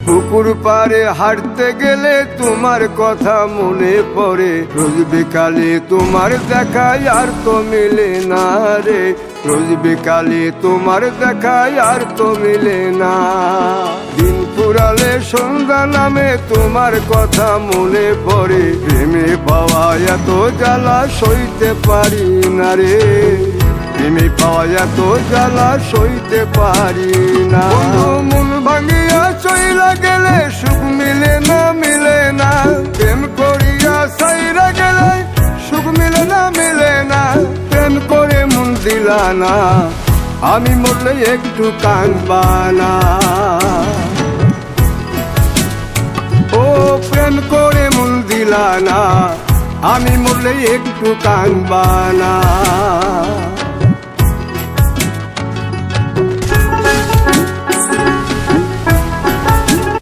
পুকুর পাড়ে হাঁটতে গেলে তোমার কথা মনে পড়ে, রোজ বিকালে তোমার দেখায় আর তো মিলে না রে, রোজ বিকালে তোমার দেখায় আর তো মিলে না। দিন ফুরালে সন্ধ্যা নামে তোমার কথা মনে পড়ে, প্রেমে পাওয়া এত জ্বালা সইতে পারি না রে, প্রেমে পাওয়া এত জ্বালা সইতে পারি না। মন ভাঙিয়া চইলা গেলে সুখ মিলে না, মিলে না, প্রেম করিয়া সাইরা গেলে সুখ মিলে না, মিলে না, প্রেম করে মন দিলা না, আমি মরলে একটু কাঁদবা না। ও প্রেম করে মন দিলা না, আমি মরলে একটু কাঁদবা না।